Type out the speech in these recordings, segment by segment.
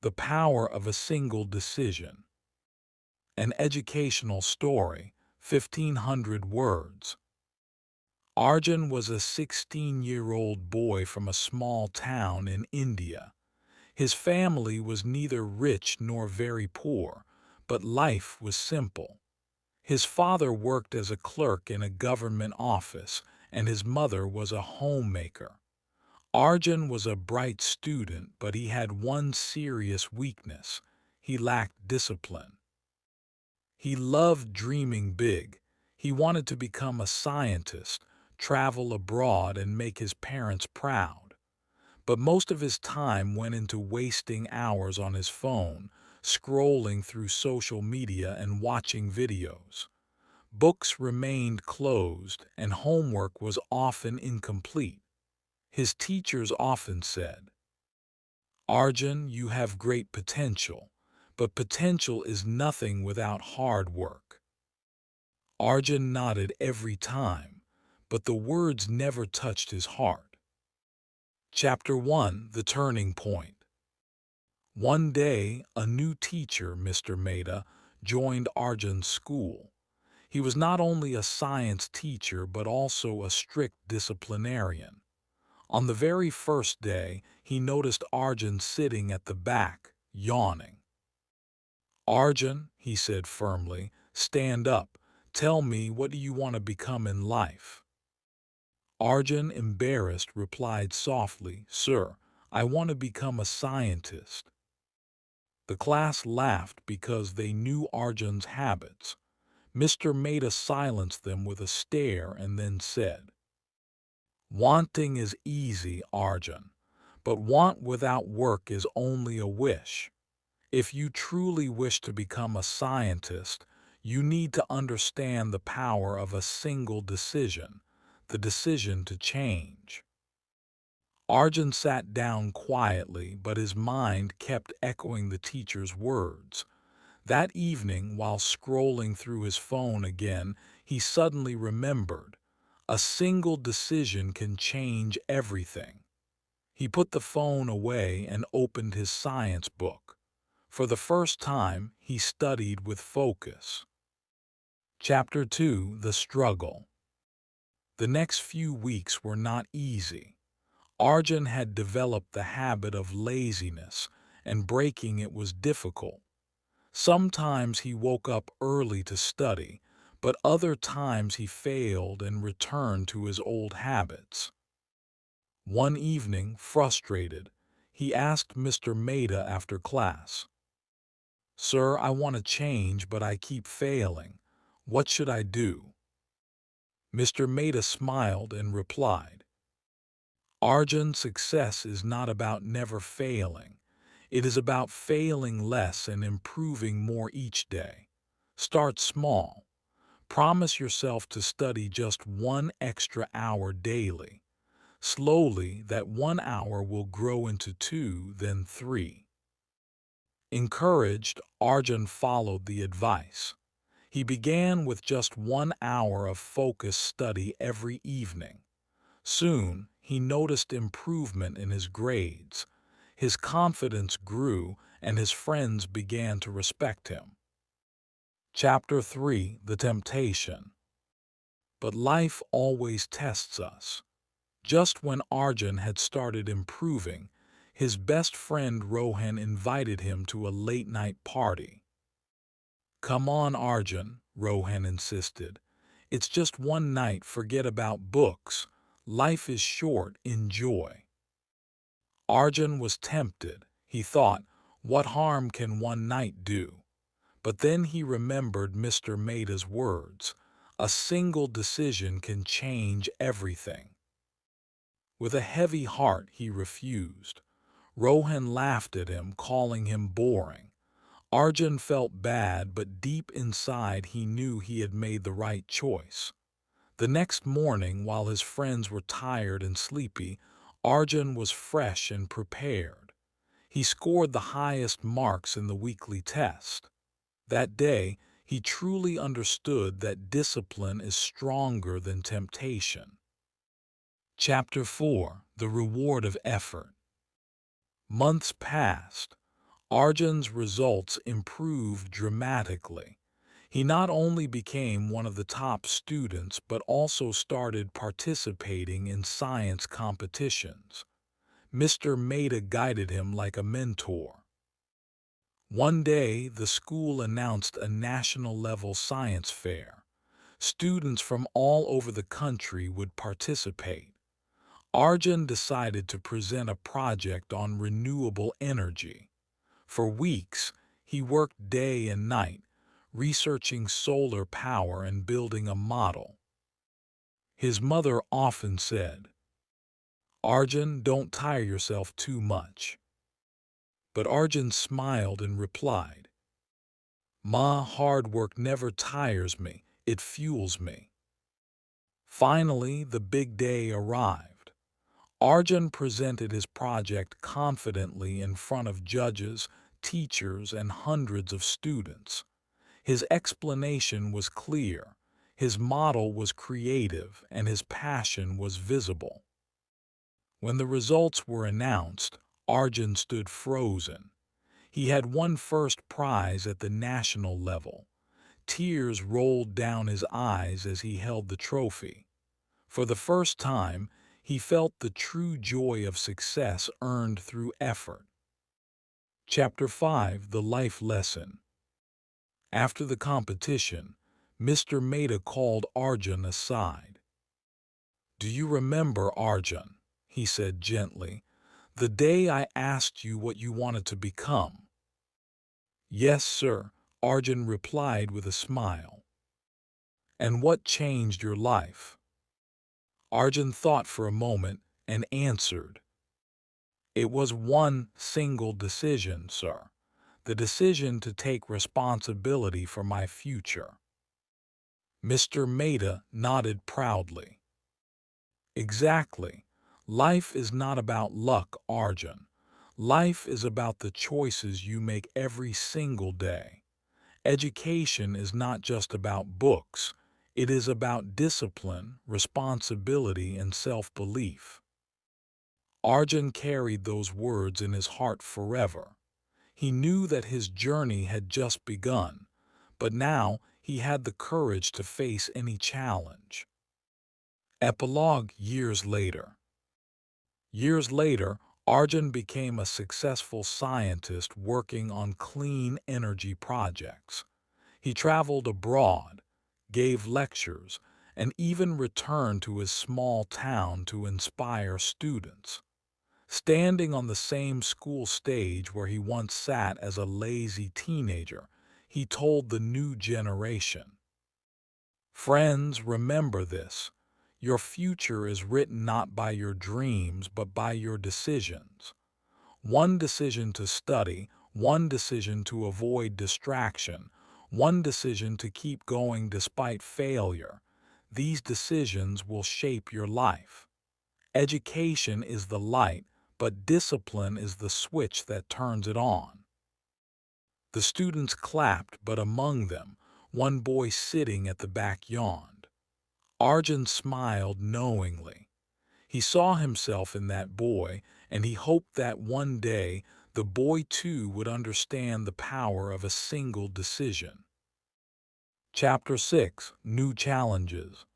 The Power of a Single Decision. An educational story, 1,500 words. Arjun was a 16-year-old boy from a small town in India. His family was neither rich nor very poor, but life was simple. His father worked as a clerk in a government office, and his mother was a homemaker. Arjun was a bright student, but he had one serious weakness. He lacked discipline. He loved dreaming big. He wanted to become a scientist, travel abroad, and make his parents proud. But most of his time went into wasting hours on his phone, scrolling through social media and watching videos. Books remained closed, and homework was often incomplete. His teachers often said, "Arjun, you have great potential, but potential is nothing without hard work." Arjun nodded every time, but the words never touched his heart. Chapter 1: The Turning Point. One day, a new teacher, Mr. Mehta, joined Arjun's school. He was not only a science teacher but also a strict disciplinarian. On the very first day, he noticed Arjun sitting at the back, yawning. "Arjun," he said firmly, "stand up. Tell me, what do you want to become in life?" Arjun, embarrassed, replied softly, "Sir, I want to become a scientist." The class laughed because they knew Arjun's habits. Mr. Mehta silenced them with a stare and then said, "Wanting is easy, Arjun, but want without work is only a wish. If you truly wish to become a scientist, you need to understand the power of a single decision, the decision to change." Arjun sat down quietly, but his mind kept echoing the teacher's words. That evening, while scrolling through his phone again, he suddenly remembered, a single decision can change everything. He put the phone away and opened his science book. For the first time, he studied with focus. Chapter 2: The Struggle. The next few weeks were not easy. Arjun had developed the habit of laziness, and breaking it was difficult. Sometimes he woke up early to study, but other times he failed and returned to his old habits. One evening, frustrated, he asked Mr. Mehta after class, "Sir, I want to change, but I keep failing. What should I do?" Mr. Mehta smiled and replied, "Arjun, success is not about never failing. It is about failing less and improving more each day. Start small. Promise yourself to study just 1 extra hour daily. Slowly, that 1 hour will grow into 2, then 3. Encouraged, Arjun followed the advice. He began with just 1 hour of focused study every evening. Soon, he noticed improvement in his grades. His confidence grew, and his friends began to respect him. Chapter 3: The Temptation. But life always tests us. Just when Arjun had started improving, his best friend Rohan invited him to a late-night party. "Come on, Arjun," Rohan insisted. "It's just one night, forget about books. Life is short, enjoy." Arjun was tempted. He thought, what harm can one night do? But then he remembered Mr. Mehta's words, a single decision can change everything. With a heavy heart, he refused. Rohan laughed at him, calling him boring. Arjun felt bad, but deep inside he knew he had made the right choice. The next morning, while his friends were tired and sleepy, Arjun was fresh and prepared. He scored the highest marks in the weekly test. That day, he truly understood that discipline is stronger than temptation. Chapter 4: The Reward of Effort. Months passed. Arjun's results improved dramatically. He not only became one of the top students but also started participating in science competitions. Mr. Mehta guided him like a mentor. One day, the school announced a national-level science fair. Students from all over the country would participate. Arjun decided to present a project on renewable energy. For weeks, he worked day and night, researching solar power and building a model. His mother often said, "Arjun, don't tire yourself too much." But Arjun smiled and replied, "Ma, hard work never tires me, it fuels me." Finally, the big day arrived. Arjun presented his project confidently in front of judges, teachers, and hundreds of students. His explanation was clear, his model was creative, and his passion was visible. When the results were announced, Arjun stood frozen. He had won first prize at the national level. Tears rolled down his eyes as he held the trophy. For the first time, he felt the true joy of success earned through effort. Chapter 5: The Life Lesson. After the competition, Mr. Mehta called Arjun aside. "Do you remember, Arjun," he said gently, "the day I asked you what you wanted to become?" "Yes, sir," Arjun replied with a smile. "And what changed your life?" Arjun thought for a moment and answered, "It was one single decision, sir. The decision to take responsibility for my future." Mr. Mehta nodded proudly. "Exactly. Life is not about luck, Arjun. Life is about the choices you make every single day. Education is not just about books. It is about discipline, responsibility, and self-belief." Arjun carried those words in his heart forever. He knew that his journey had just begun, but now he had the courage to face any challenge. Epilogue. Years later. Years later, Arjun became a successful scientist working on clean energy projects. He traveled abroad, gave lectures, and even returned to his small town to inspire students. Standing on the same school stage where he once sat as a lazy teenager, he told the new generation, "Friends, remember this. Your future is written not by your dreams but by your decisions. One decision to study, one decision to avoid distraction, one decision to keep going despite failure. These decisions will shape your life. Education is the light, but discipline is the switch that turns it on." The students clapped, but among them, one boy sitting at the back yawned. Arjun smiled knowingly. He saw himself in that boy, and he hoped that one day the boy too would understand the power of a single decision. Chapter 6: New Challenges.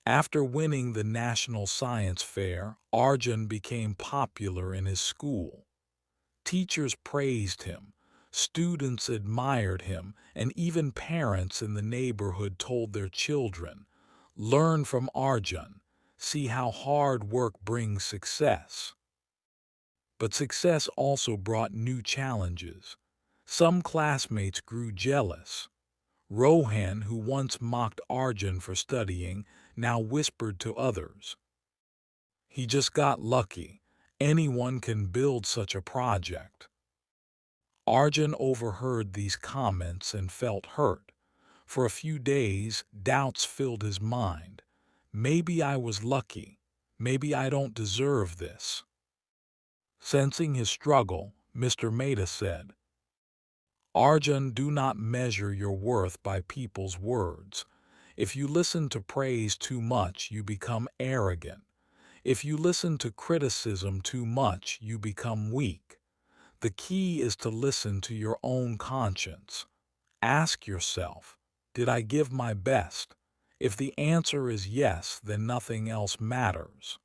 After winning the National Science Fair, Arjun became popular in his school. Teachers praised him, students admired him, and even parents in the neighborhood told their children, "Learn from Arjun. See how hard work brings success." But success also brought new challenges. Some classmates grew jealous. Rohan, who once mocked Arjun for studying, now whispered to others, "He just got lucky. Anyone can build such a project." Arjun overheard these comments and felt hurt. For a few days, doubts filled his mind. Maybe I was lucky. Maybe I don't deserve this. Sensing his struggle, Mr. Mehta said, "Arjun, do not measure your worth by people's words. If you listen to praise too much, you become arrogant. If you listen to criticism too much, you become weak. The key is to listen to your own conscience. Ask yourself, did I give my best? If the answer is yes, then nothing else matters.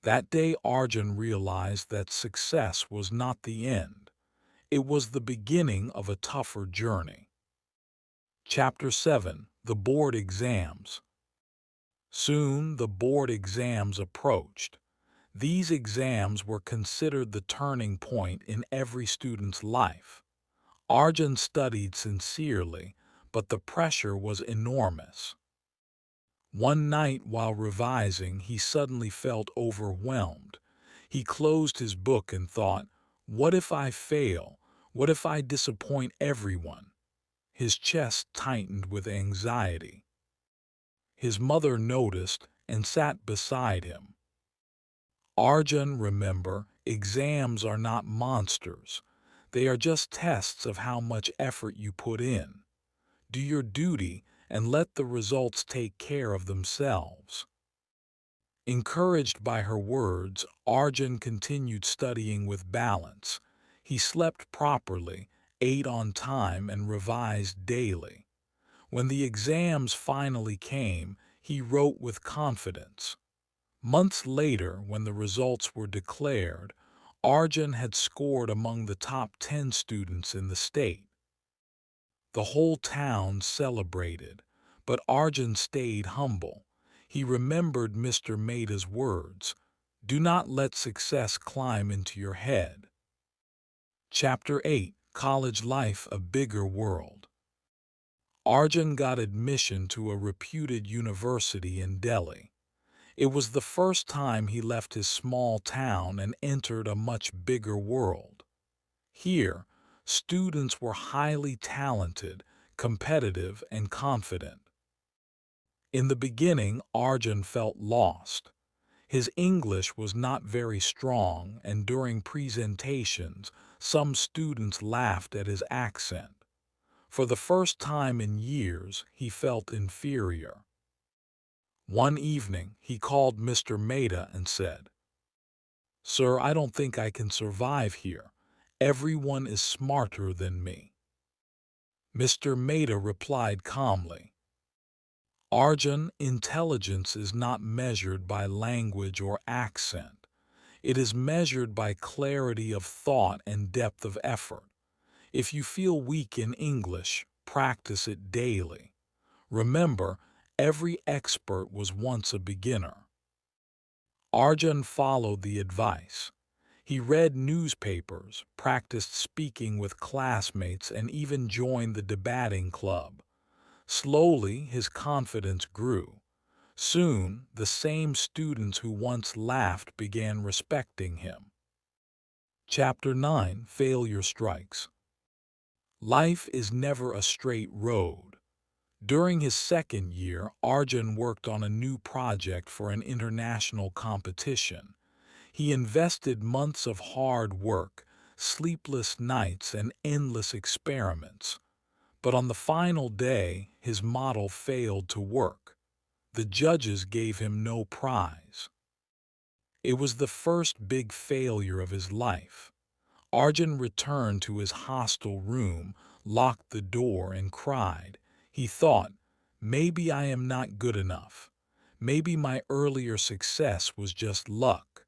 That day, Arjun realized that success was not the end. It was the beginning of a tougher journey. Chapter 7: The Board Exams. Soon the board exams approached. These exams were considered the turning point in every student's life. Arjun studied sincerely, but the pressure was enormous. One night while revising, he suddenly felt overwhelmed. He closed his book and thought, "What if I fail? What if I disappoint everyone?" His chest tightened with anxiety. His mother noticed and sat beside him. "Arjun, remember, exams are not monsters. They are just tests of how much effort you put in. Do your duty and let the results take care of themselves." Encouraged by her words, Arjun continued studying with balance. He slept properly, ate on time, and revised daily. When the exams finally came, he wrote with confidence. Months later, when the results were declared, Arjun had scored among the top 10 students in the state. The whole town celebrated, but Arjun stayed humble. He remembered Mr. Mehta's words, "Do not let success climb into your head." Chapter 8: College Life, a Bigger World. Arjun got admission to a reputed university in Delhi. It was the first time he left his small town and entered a much bigger world. Here, students were highly talented, competitive, and confident. In the beginning, Arjun felt lost. His English was not very strong, and during presentations, some students laughed at his accent. For the first time in years, he felt inferior. One evening, he called Mr. Mehta and said, "Sir, I don't think I can survive here. Everyone is smarter than me." Mr. Mehta replied calmly, "Arjun, intelligence is not measured by language or accent. It is measured by clarity of thought and depth of effort. If you feel weak in English, practice it daily. Remember, every expert was once a beginner." Arjun followed the advice. He read newspapers, practiced speaking with classmates, and even joined the debating club. Slowly, his confidence grew. Soon, the same students who once laughed began respecting him. Chapter 9: Failure Strikes. Life is never a straight road. During his second year, Arjun worked on a new project for an international competition. He invested months of hard work, sleepless nights, and endless experiments. But on the final day, his model failed to work. The judges gave him no prize. It was the first big failure of his life. Arjun returned to his hostel room, locked the door, and cried. He thought, "Maybe I am not good enough. Maybe my earlier success was just luck."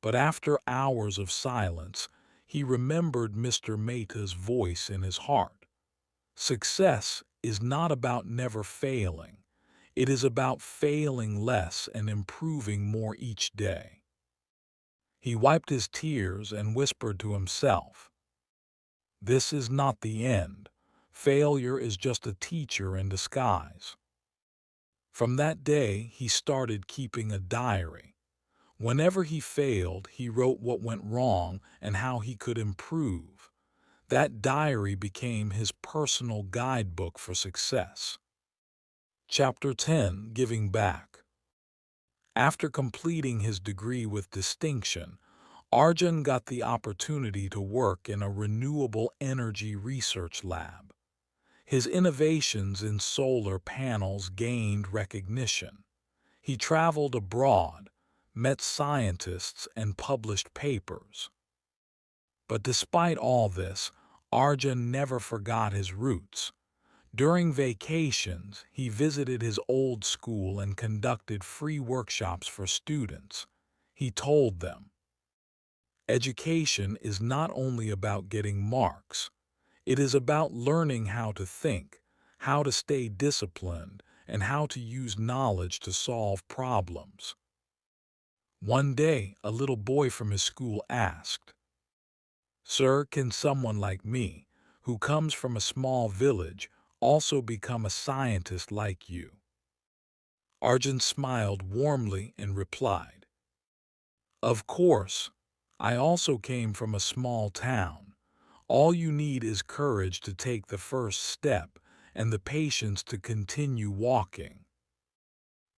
But after hours of silence, he remembered Mr. Mehta's voice in his heart. Success is not about never failing. It is about failing less and improving more each day. He wiped his tears and whispered to himself, "This is not the end. Failure is just a teacher in disguise." From that day, he started keeping a diary. Whenever he failed, he wrote what went wrong and how he could improve. That diary became his personal guidebook for success. Chapter 10: Giving Back. After completing his degree with distinction, Arjun got the opportunity to work in a renewable energy research lab. His innovations in solar panels gained recognition. He traveled abroad, met scientists, and published papers. But despite all this, Arjun never forgot his roots. During vacations, he visited his old school and conducted free workshops for students. He told them, education is not only about getting marks, it is about learning how to think, how to stay disciplined, and how to use knowledge to solve problems. One day, a little boy from his school asked, "Sir, can someone like me, who comes from a small village, also become a scientist like you?" Arjun smiled warmly and replied, "Of course. I also came from a small town. All you need is courage to take the first step and the patience to continue walking."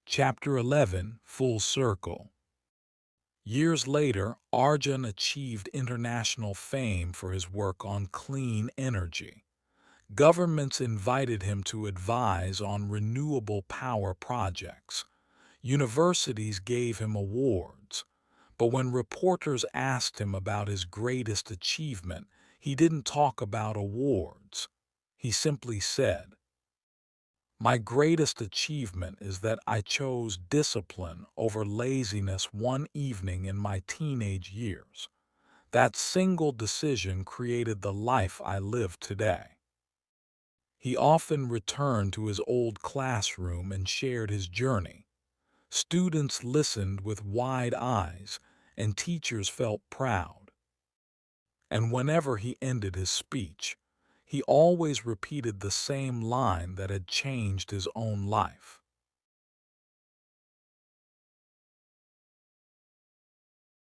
Chapter 11, Full Circle. Years later, Arjun achieved international fame for his work on clean energy. Governments invited him to advise on renewable power projects. Universities gave him awards. But when reporters asked him about his greatest achievement, he didn't talk about awards. He simply said, "My greatest achievement is that I chose discipline over laziness one evening in my teenage years. That single decision created the life I live today." He often returned to his old classroom and shared his journey. Students listened with wide eyes, and teachers felt proud. And whenever he ended his speech, he always repeated the same line that had changed his own life.